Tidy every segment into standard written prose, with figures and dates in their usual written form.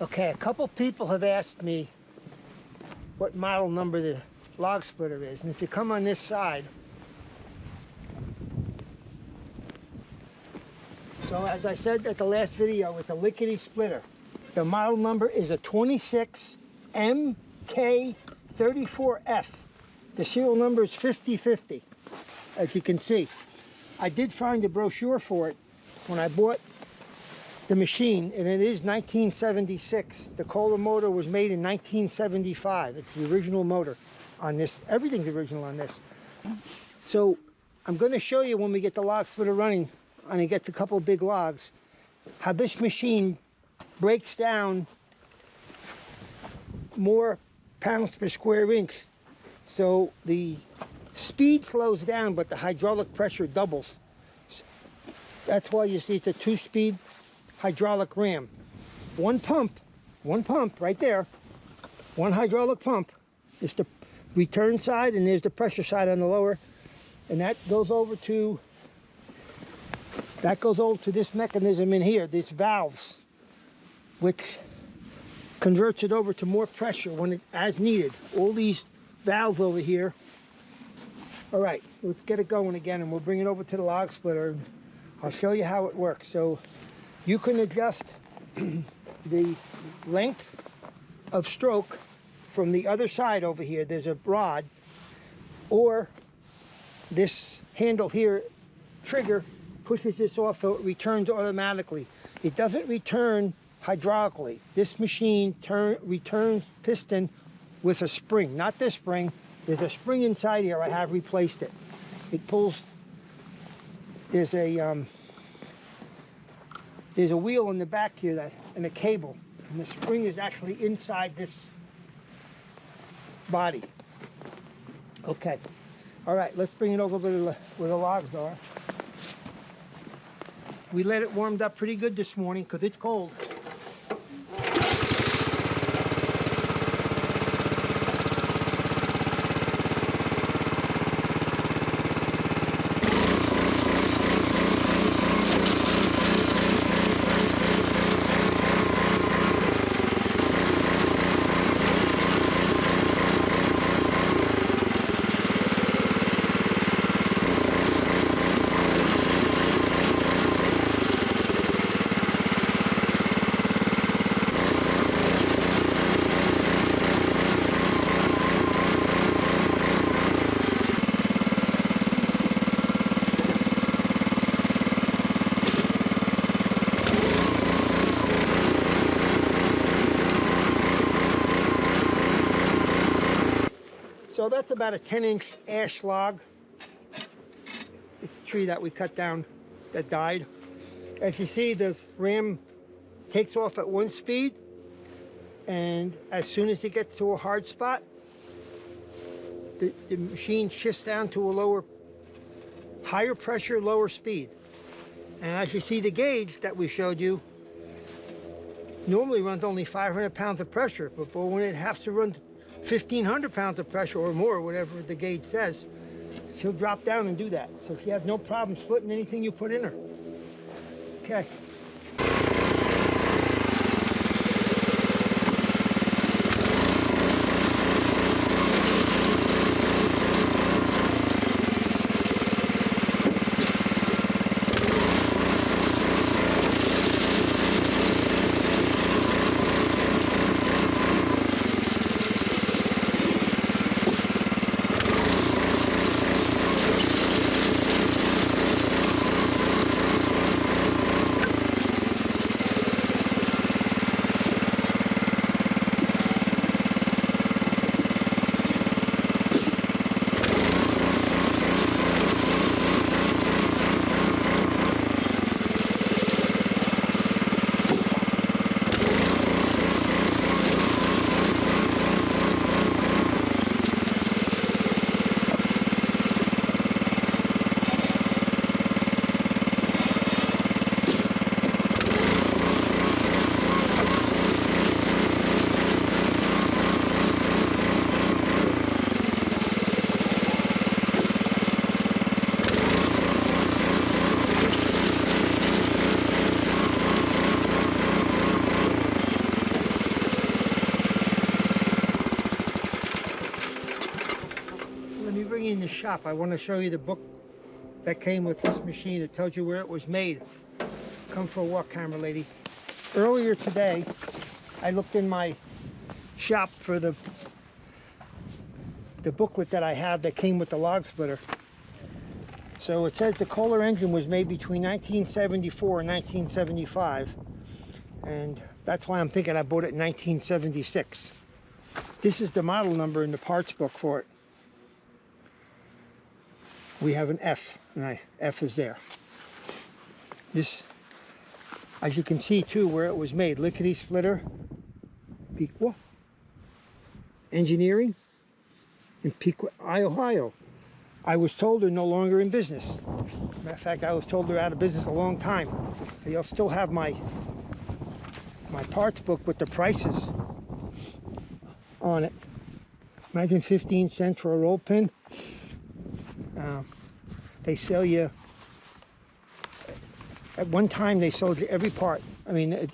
Okay, a couple people have asked me what model number the log splitter is. And if you come on this side, so as I said at the last video with the Lickity splitter, the model number is a 26MK34F. The serial number is 5050, as you can see. I did find a brochure for it when I bought the machine, and it is 1976. The Kohler motor was made in 1975. It's the original motor on this. Everything's original on this. So I'm going to show you when we get the log splitter running and it gets a couple big logs, how this machine breaks down more pounds per square inch. So the speed slows down, but the hydraulic pressure doubles. That's why you see it's a 2-speed hydraulic ram. One pump right there, one hydraulic pump is the return side, and there's the pressure side on the lower, and that goes over to this mechanism in here, these valves, which converts it over to more pressure when it as needed. All these valves over here. All right, let's get it going again, and we'll bring it over to the log splitter. I'll show you how it works. So you can adjust the length of stroke from the other side over here. There's a rod, or this handle here, trigger, pushes this off so it returns automatically. It doesn't return hydraulically. This machine returns piston with a spring, not this spring. There's a spring inside here. I have replaced it. It pulls. There's a wheel in the back here and a cable, and the spring is actually inside this body. Okay, all right, let's bring it over where the logs are. We let it warmed up pretty good this morning because it's cold. So that's about a 10-inch ash log. It's a tree that we cut down that died. As you see, the ram takes off at 1 speed, and as soon as it gets to a hard spot, the machine shifts down to a higher pressure, lower speed. And as you see, the gauge that we showed you normally runs only 500 pounds of pressure, but when it has to run 1,500 pounds of pressure or more, whatever the gauge says, she'll drop down and do that. So she has no problem splitting anything you put in her. Okay. shop, I want to show you the book that came with this machine. It tells you where it was made. Come for a walk, camera lady. Earlier today, I looked in my shop for the booklet that I have that came with the log splitter. So it says the Kohler engine was made between 1974 and 1975, and that's why I'm thinking I bought it in 1976. This is the model number in the parts book for it. We have an F, and F is there. This, as you can see too, where it was made, Lickity splitter, Piqua Engineering in Piqua, Ohio. I was told they're no longer in business. Matter of fact, I was told they're out of business a long time. You'll still have my parts book with the prices on it. Imagine 15 cents for a roll pin. They sell you, at one time they sold you every part. I mean,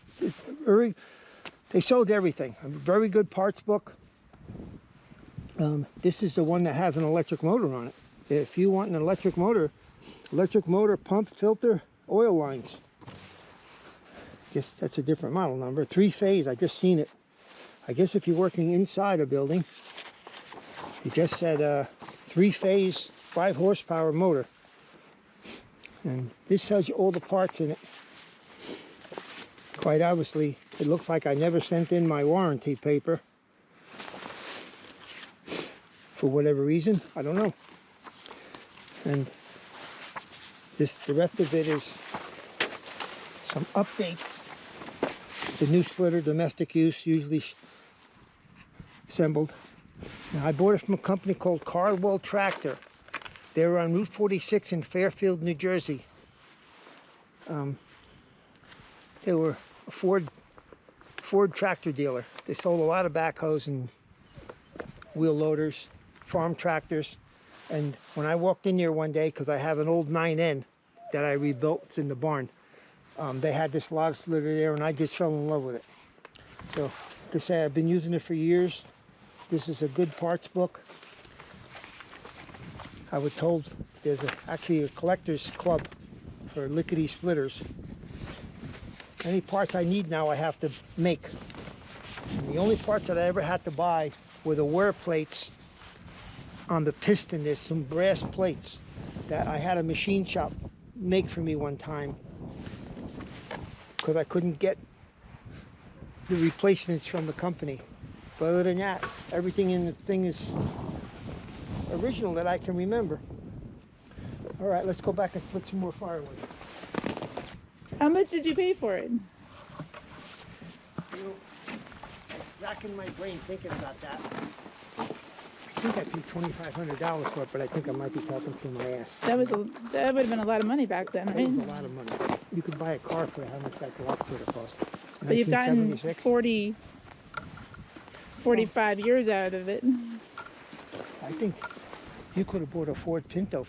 they sold everything. A very good parts book. This is the one that has an electric motor on it. If you want an electric motor, pump, filter, oil lines. Guess that's a different model number. 3-phase, I just seen it. I guess if you're working inside a building, it just said 3-phase, 5 horsepower motor. And this tells you all the parts in it. Quite obviously, it looks like I never sent in my warranty paper. For whatever reason, I don't know. And the rest of it is some updates. The new splitter, domestic use, usually assembled. Now, I bought it from a company called Cardwell Tractor. They were on Route 46 in Fairfield, New Jersey. They were a Ford tractor dealer. They sold a lot of backhoes and wheel loaders, farm tractors. And when I walked in here one day, because I have an old 9N that I rebuilt, it's in the barn, they had this log splitter there, and I just fell in love with it. So, to say I've been using it for years. This is a good parts book. I was told there's actually a collector's club for Lickity splitters. Any parts I need now I have to make. And the only parts that I ever had to buy were the wear plates on the piston. There's some brass plates that I had a machine shop make for me one time because I couldn't get the replacements from the company. But other than that, everything in the thing is original that I can remember. All right, let's go back and split some more firewood. How much did you pay for it? You know, racking my brain thinking about that. I think I paid $2,500 for it, but I think I might be talking through my ass. That would have been a lot of money back then, right? It was a lot of money. You could buy a car for how much that log splitter cost. But you've gotten 45 years out of it. I think you could have bought a Ford Pinto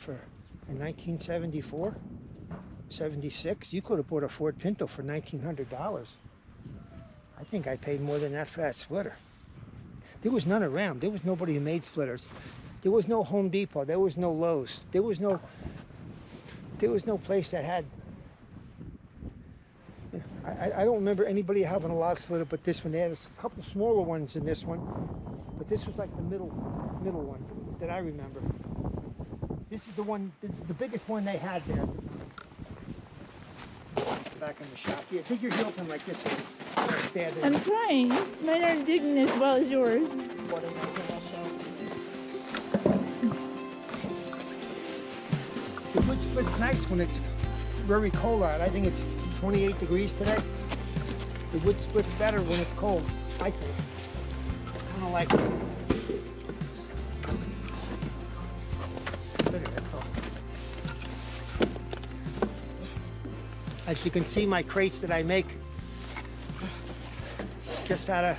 in 1974, 76. You could have bought a Ford Pinto for $1,900. I think I paid more than that for that splitter. There was none around. There was nobody who made splitters. There was no Home Depot. There was no Lowe's. There was no place that had. I don't remember anybody having a log splitter but this one. They had a couple smaller ones in this one, but this was like the middle one that I remember. This is the one, the biggest one they had there. Back in the shop. Yeah, dig your heel pin like this. I'm trying. Mine aren't digging as well as yours. The wood split's nice when it's very cold out. I think it's 28 degrees today. The wood split's better when it's cold, I think. I kind of like it. That's all. As you can see, my crates that I make just out of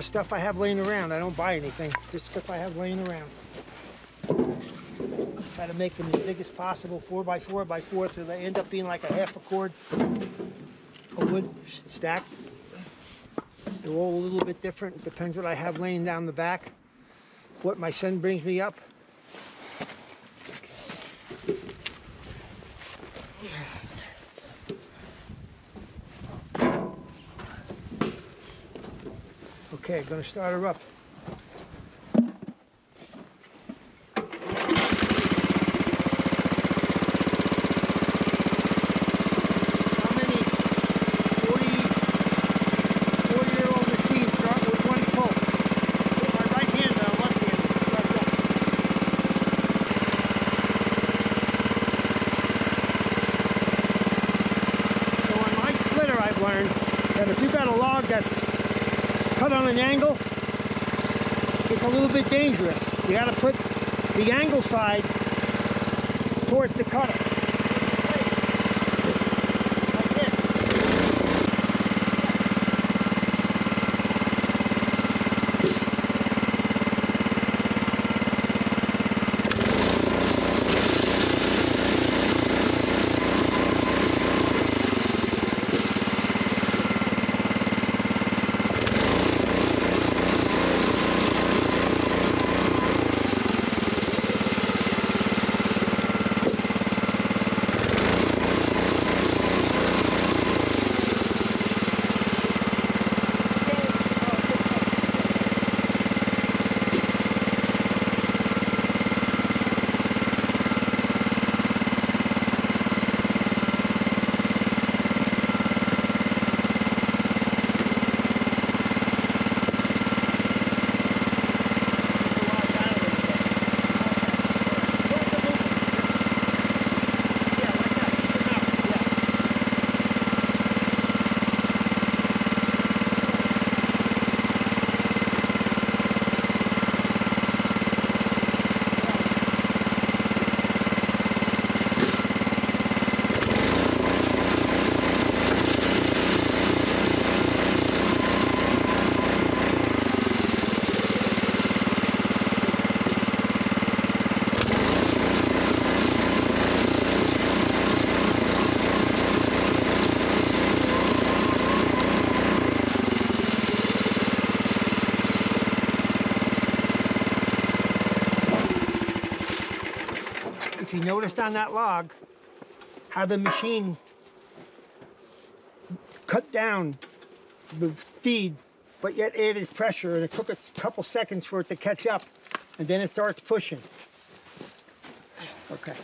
stuff I have laying around. I don't buy anything, just stuff I have laying around. Try to make them as big as possible, 4x4x4, so they end up being like a half a cord of wood stacked. They're all a little bit different. It depends what I have laying down the back, what my son brings me up. Okay, gonna start her up. How many 40-year-old machines start with one pull? My right hand, left hand starts up. So on my splitter, I've learned that if you got a log that's cut on an angle, it's a little bit dangerous. You got to put the angle side towards the cutter. Like this. If you noticed on that log how the machine cut down the speed but yet added pressure, and it took a couple seconds for it to catch up, and then it starts pushing. Okay.